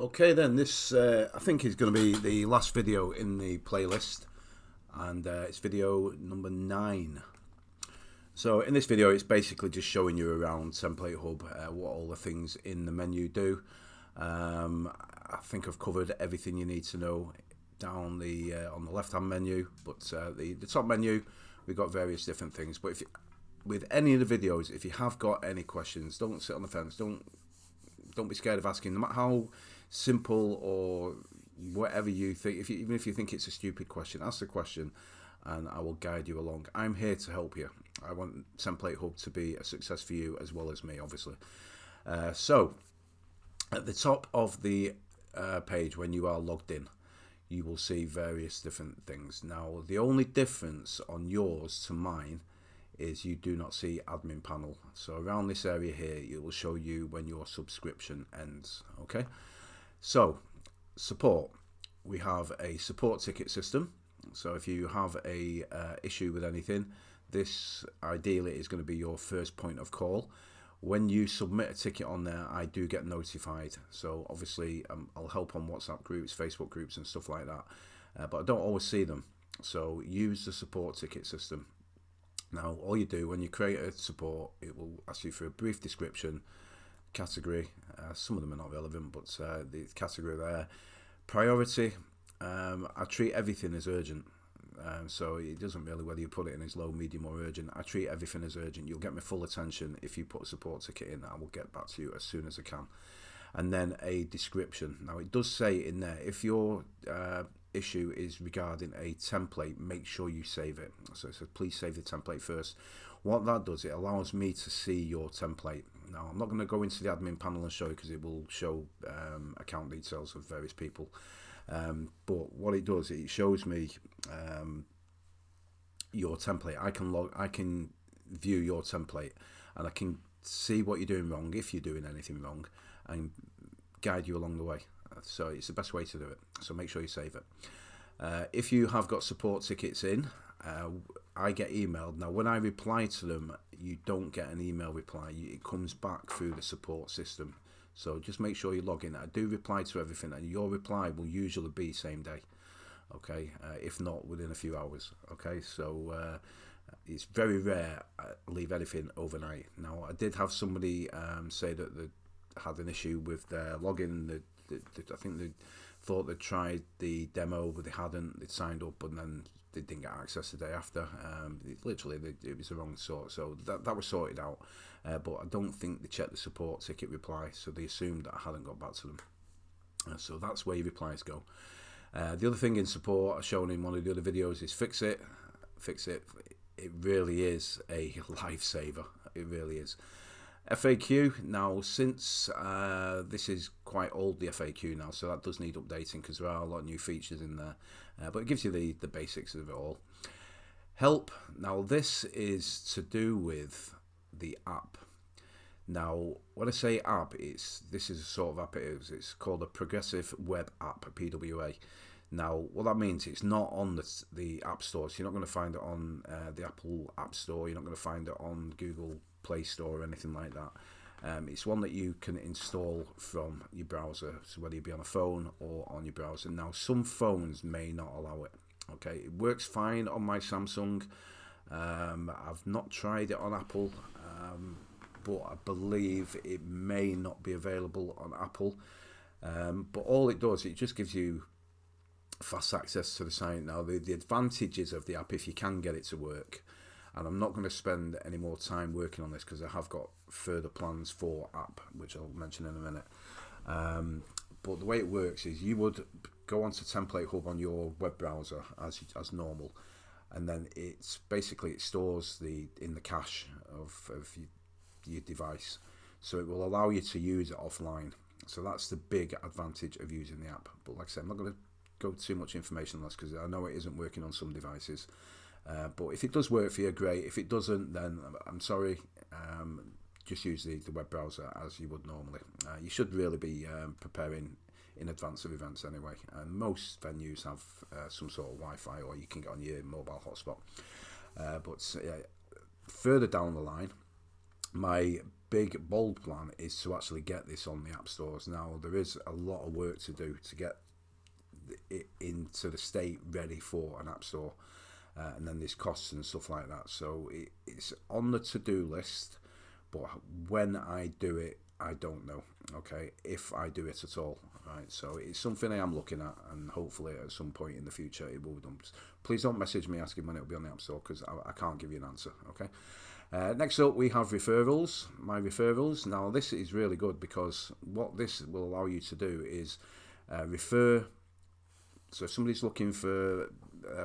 Okay then, this I think is going to be the last video in the playlist, and it's video number 9. So in this video it's basically just showing you around Template Hub, what all the things in the menu do. I think I've covered everything you need to know down the on the left hand menu, but the top menu we've got various different things. But if you, with any of the videos, if you have got any questions, don't sit on the fence, don't be scared of asking, no matter how simple or whatever you think. Even if you think it's a stupid question, ask the question and I will guide you along. I'm here to help you. I want Template Hub to be a success for you as well as me, obviously. So at the top of the page, when you are logged in, you will see various different things. Now the only difference on yours to mine is you do not see admin panel. So around this area here, it will show you when your subscription ends. Okay, so support, we have a support ticket system. So if you have a issue with anything, this ideally is going to be your first point of call. When you submit a ticket on there, I do get notified. So obviously I'll help on WhatsApp groups, Facebook groups and stuff like that, but I don't always see them. So use the support ticket system. Now all you do when you create a support, it will ask you for a brief description, category, some of them are not relevant, but the category there, priority, I treat everything as urgent. So it doesn't really whether you put it in as low, medium or urgent. I treat everything as urgent. You'll get my full attention if you put a support ticket in. I will get back to you as soon as I can. And then a description. Now it does say in there, if your issue is regarding a template, make sure you save it. So it says please save the template first. What that does, it allows me to see your template. Now I'm not going to go into the admin panel and show you because it will show account details of various people. But what it does, it shows me your template. I can view your template and I can see what you're doing wrong, if you're doing anything wrong, and guide you along the way. So it's the best way to do it. So make sure you save it. If you have got support tickets in, I get emailed. Now when I reply to them, you don't get an email reply. It comes back through the support system. So just make sure you log in. I do reply to everything, and your reply will usually be same day. Okay, if not within a few hours. Okay, so it's very rare I leave anything overnight. Now I did have somebody say that they had an issue with their login. I think they thought they'd tried the demo, but they hadn't. They'd signed up and then they didn't get access the day after. It was the wrong sort, so that was sorted out. But I don't think they checked the support ticket reply, so they assumed that I hadn't got back to them. So that's where your replies go. The other thing in support, I've shown in one of the other videos, is Fix It. Fix It. It really is a lifesaver. It really is. FAQ, now since this is quite old, the FAQ now, so that does need updating because there are a lot of new features in there, but it gives you the basics of it all. Help, now this is to do with the app. Now when I say app, this is a sort of app it is. It's called a Progressive Web App, PWA. Now what that means, it's not on the App Store, so you're not going to find it on the Apple App Store, you're not going to find it on Google Play Store or anything like that. It's one that you can install from your browser, so whether you be on a phone or on your browser. Now some phones may not allow it. Okay, it works fine on my Samsung. I've not tried it on Apple, but I believe it may not be available on Apple. But all it does, it just gives you fast access to the site. Now the advantages of the app, if you can get it to work, and I'm not going to spend any more time working on this because I have got further plans for app, which I'll mention in a minute. But the way it works is you would go onto Template Hub on your web browser as normal, and then it stores in the cache of your device, so it will allow you to use it offline. So that's the big advantage of using the app. But like I said, I'm not going to go too much information on this because I know it isn't working on some devices. But if it does work for you, great. If it doesn't, then I'm sorry. Just use the web browser as you would normally. You should really be preparing in advance of events anyway. And most venues have some sort of Wi-Fi, or you can get on your mobile hotspot. But further down the line, my big bold plan is to actually get this on the app stores. Now there is a lot of work to do to get it into the state ready for an app store, and then there's costs and stuff like that. So it's on the to-do list, but when I do it, I don't know. Okay, if I do it at all, right? So it's something I am looking at, and hopefully at some point in the future it will be done. Please don't message me asking when it will be on the app store, because I can't give you an answer. Okay. Next up, we have referrals. My referrals. Now this is really good, because what this will allow you to do is refer. So if somebody's looking for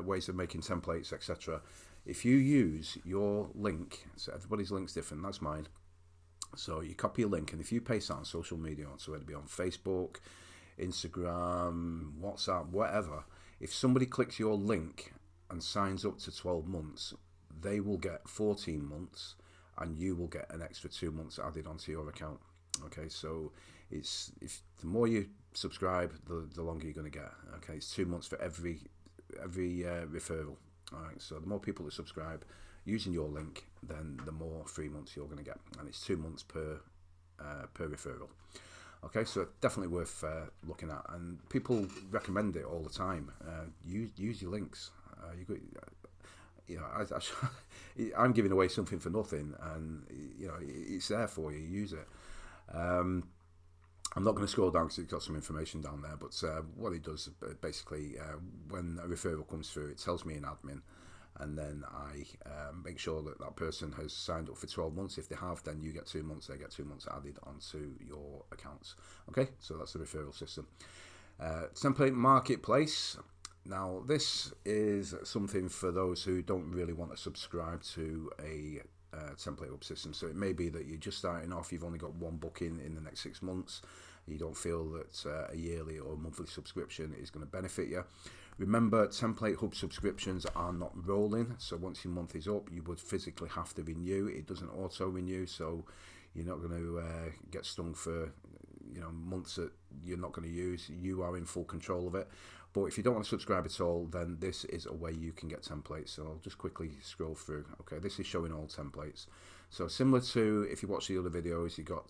ways of making templates, etc., if you use your link, so everybody's link's different, that's mine. So you copy a link, and if you paste that on social media, so it'd be on Facebook, Instagram, WhatsApp, whatever, if somebody clicks your link and signs up to 12 months, they will get 14 months, and you will get an extra 2 months added onto your account. Okay, so if the more you subscribe, the longer you're going to get. Okay, it's 2 months for every referral. All right, so the more people that subscribe using your link, then the more 3 months you're going to get, and it's 2 months per referral. Okay, so definitely worth looking at, and people recommend it all the time. Use your links. I'm giving away something for nothing, and it's there for you. Use it. I'm not going to scroll down because it's got some information down there, but what it does basically, when a referral comes through, it tells me in admin, and then I make sure that person has signed up for 12 months. If they have, then you get 2 months, they get 2 months added onto your accounts. Okay, so that's the referral system. Template marketplace. Now this is something for those who don't really want to subscribe to a Template Hub system. So it may be that you're just starting off, you've only got one booking in the next 6 months, you don't feel that a yearly or monthly subscription is going to benefit you. Remember, Template Hub subscriptions are not rolling, so once your month is up, you would physically have to renew. It doesn't auto renew, so you're not going to get stung for months that you're not going to use. You are in full control of it. But if you don't want to subscribe at all, then this is a way you can get templates. So I'll just quickly scroll through. Okay, this is showing all templates. So similar to if you watch the other videos, you got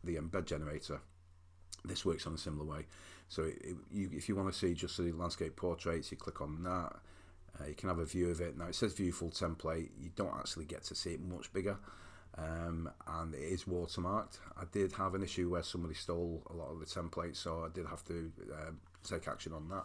the embed generator. This works on a similar way. So if you want to see just the landscape portraits, you click on that. You can have a view of it. Now it says view full template. You don't actually get to see it much bigger. And it is watermarked. I did have an issue where somebody stole a lot of the templates, so I did have to take action on that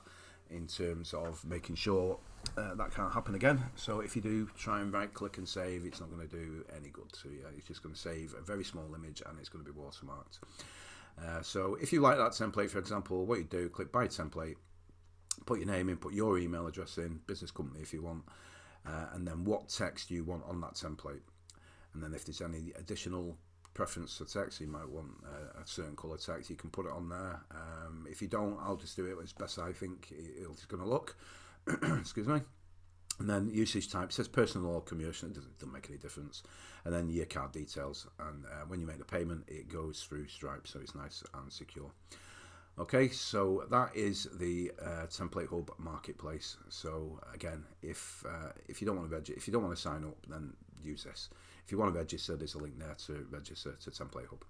in terms of making sure that can't happen again. So if you do try and right click and save, it's not going to do any good to you. It's just going to save a very small image, and it's going to be watermarked. So if you like that template, for example, what you do, click buy template, put your name in, put your email address in, business company if you want, and then what text you want on that template. And then if there's any additional preference for text, you might want a certain colour text, you can put it on there. If you don't, I'll just do it as best I think it's going to look. Excuse me. And then usage type, says personal or commercial, it doesn't make any difference. And then your card details. And when you make the payment, it goes through Stripe, so it's nice and secure. Okay, so that is the Template Hub marketplace. So again, if you don't want to register, if you don't want to sign up, then use this. If you want to register, there's a link there to register to Template Hub.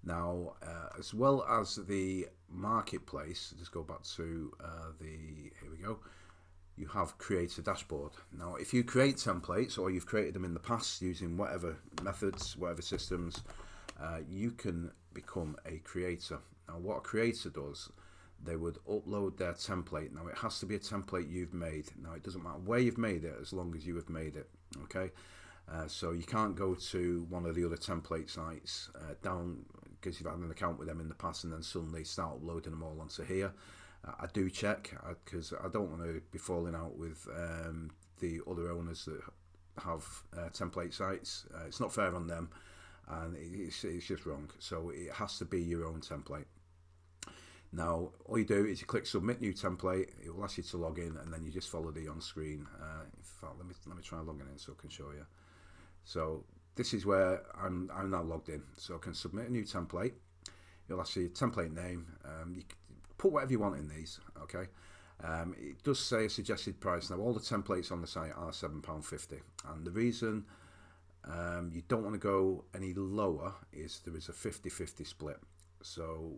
Now, as well as the marketplace, just go back to here we go. You have create a dashboard. Now, if you create templates or you've created them in the past using whatever methods, whatever systems, you can become a creator. Now, what a creator does, they would upload their template. Now, it has to be a template you've made. Now, it doesn't matter where you've made it as long as you have made it. Okay, so you can't go to one of the other template sites down because you've had an account with them in the past and then suddenly start uploading them all onto here. I do check because I don't want to be falling out with the other owners that have template sites. It's not fair on them, and it's just wrong. So it has to be your own template. Now, all you do is you click submit new template. It will ask you to log in, and then you just follow the on screen. In fact, let me try logging in so I can show you. So this is where I'm now logged in. So I can submit a new template. You'll ask you template name. You can put whatever you want in these. Okay. It does say a suggested price. Now all the templates on the site are £7.50, and the reason you don't want to go any lower is there is a 50-50 split. So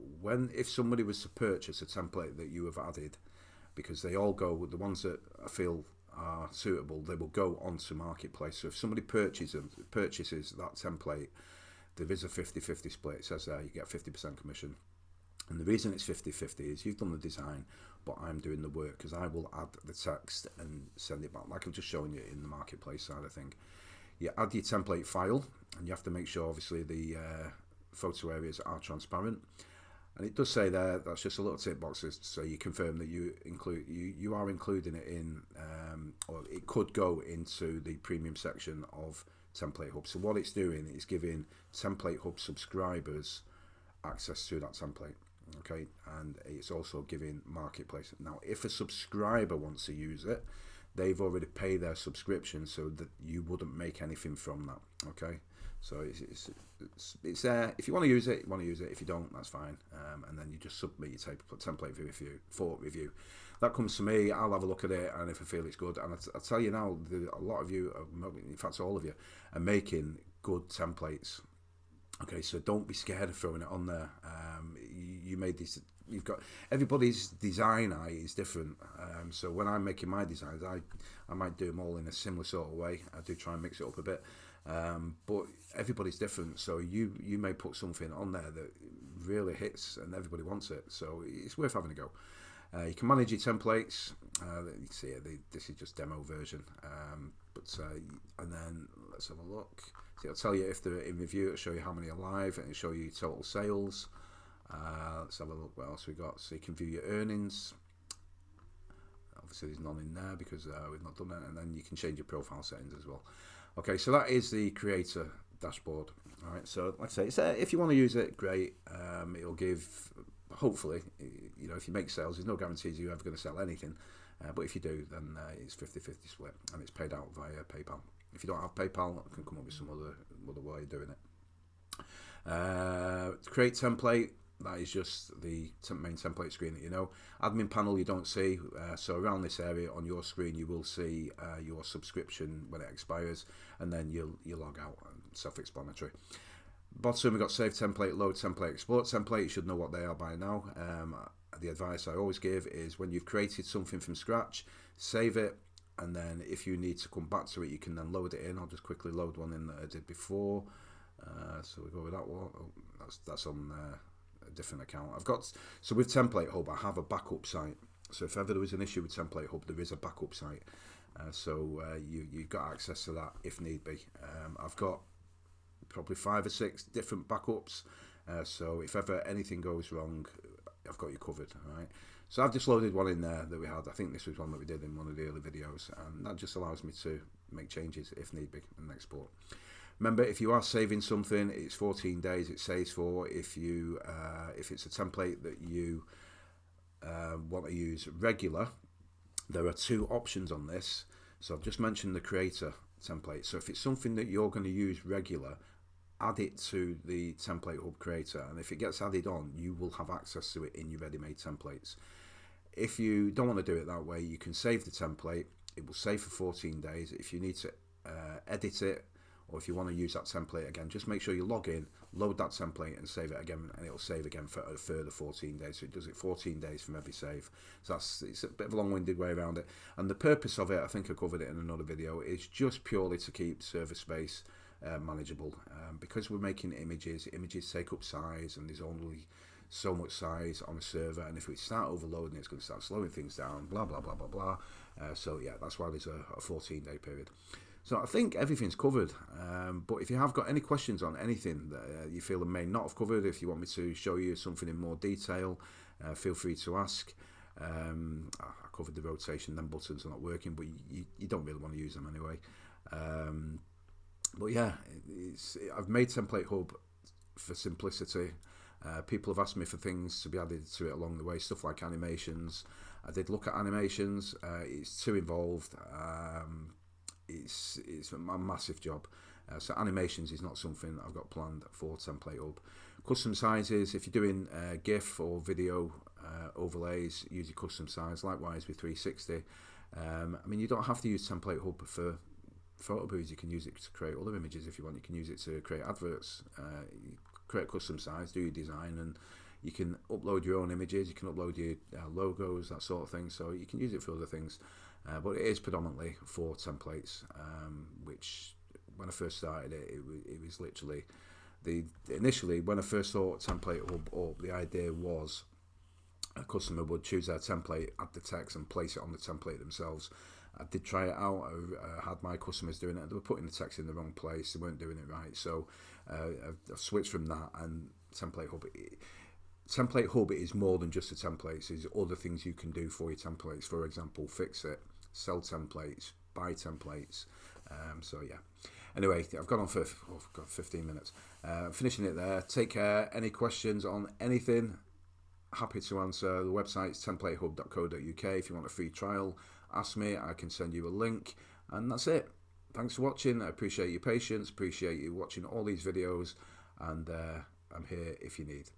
if somebody was to purchase a template that you have added, because they all go with the ones that I feel are suitable, they will go onto Marketplace. So if somebody purchases that template, there is a 50-50 split. It says there you get 50% commission. And the reason it's 50-50 is you've done the design, but I'm doing the work, because I will add the text and send it back, like I'm just showing you in the Marketplace side of thing. You add your template file, and you have to make sure obviously the photo areas are transparent. And it does say there, that's just a little tick boxes, so you confirm that you are including it in, or it could go into the premium section of Template Hub. So what it's doing is giving Template Hub subscribers access to that template, okay, and it's also giving Marketplace. Now, if a subscriber wants to use it, they've already paid their subscription, so that you wouldn't make anything from that, okay. So it's there. If you want to use it, you want to use it. If you don't, that's fine. And then you just submit your template for review. That comes to me. I'll have a look at it, and if I feel it's good, and I tell you now, a lot of you, in fact, all of you, are making good templates. Okay, so don't be scared of throwing it on there. You made this. You've got everybody's design eye is different. So when I'm making my designs, I might do them all in a similar sort of way. I do try and mix it up a bit. But everybody's different, so you may put something on there that really hits and everybody wants it, so it's worth having a go. You can manage your templates. You see it, this is just demo version, and then let's have a look. So it'll tell you if they're in review, it'll show you how many are live, and it'll show you total sales. Let's have a look what else we got. So you can view your earnings. Obviously there's none in there because we've not done that, and then you can change your profile settings as well. Okay, so that is the creator dashboard. All right, so like I say, if you want to use it, great. It'll give, hopefully, you know, if you make sales, there's no guarantees you're ever going to sell anything. But if you do, then it's 50-50 split, and it's paid out via PayPal. If you don't have PayPal, I can come up with some other way of doing it. Create template. That is just the main template screen that you know. Admin panel you don't see, so around this area on your screen you will see your subscription when it expires, and then you log out. Self-explanatory. Bottom we've got save template, load template, export template. You should know what they are by now. The advice I always give is when you've created something from scratch, save it, and then if you need to come back to it, you can then load it in. I'll just quickly load one in that I did before. So we go with that one. Oh, that's on a different account. So with Template Hub, I have a backup site. So if ever there was an issue with Template Hub, there is a backup site. You've got access to that if need be. I've got probably 5 or 6 different backups. So if ever anything goes wrong, I've got you covered. All right. So I've just loaded one in there that we had. I think this was one that we did in one of the early videos, and that just allows me to make changes if need be and export. Remember, if you are saving something, it's 14 days it saves for. If it's a template that you want to use regular, there are 2 options on this. So I've just mentioned the creator template. So if it's something that you're going to use regular, add it to the Template Hub creator, and if it gets added on, you will have access to it in your ready-made templates. If you don't want to do it that way, you can save the template. It will save for 14 days. If you need to edit it, or if you want to use that template again, just make sure you log in, load that template and save it again, and it'll save again for a further 14 days. So it does it 14 days from every save. So it's a bit of a long-winded way around it. And the purpose of it, I think I covered it in another video, is just purely to keep server space manageable. Because we're making images take up size, and there's only so much size on a server, and if we start overloading, it's going to start slowing things down, blah blah blah blah blah. So yeah, that's why there's a 14-day period. So I think everything's covered, but if you have got any questions on anything that you feel I may not have covered, if you want me to show you something in more detail, feel free to ask. I covered the rotation, them buttons are not working, but you don't really want to use them anyway. But yeah, I've made Template Hub for simplicity. People have asked me for things to be added to it along the way, stuff like animations. I did look at animations. It's too involved. It's a massive job. So animations is not something I've got planned for Template Hub. Custom sizes, if you're doing GIF or video overlays, use your custom size. Likewise with 360. I mean, you don't have to use Template Hub for photo booths. You can use it to create other images if you want. You can use it to create adverts, create custom sites, do your design, and you can upload your own images. You can upload your logos, that sort of thing. So you can use it for other things, but it is predominantly for templates. Which when I first started it was literally initially when I first thought Template Hub up, the idea was a customer would choose their template, add the text, and place it on the template themselves. I did try it out. I had my customers doing it. They were putting the text in the wrong place. They weren't doing it right. So I've switched from that, and Template Hub. Template Hub is more than just the templates. There's other things you can do for your templates. For example, fix it, sell templates, buy templates. So yeah. Anyway, I've gone on for 15 minutes. Finishing it there. Take care. Any questions on anything? Happy to answer. The website's templatehub.co.uk. If you want a free trial, ask me. I can send you a link. And that's it. Thanks for watching. I appreciate your patience. Appreciate you watching all these videos. And I'm here if you need.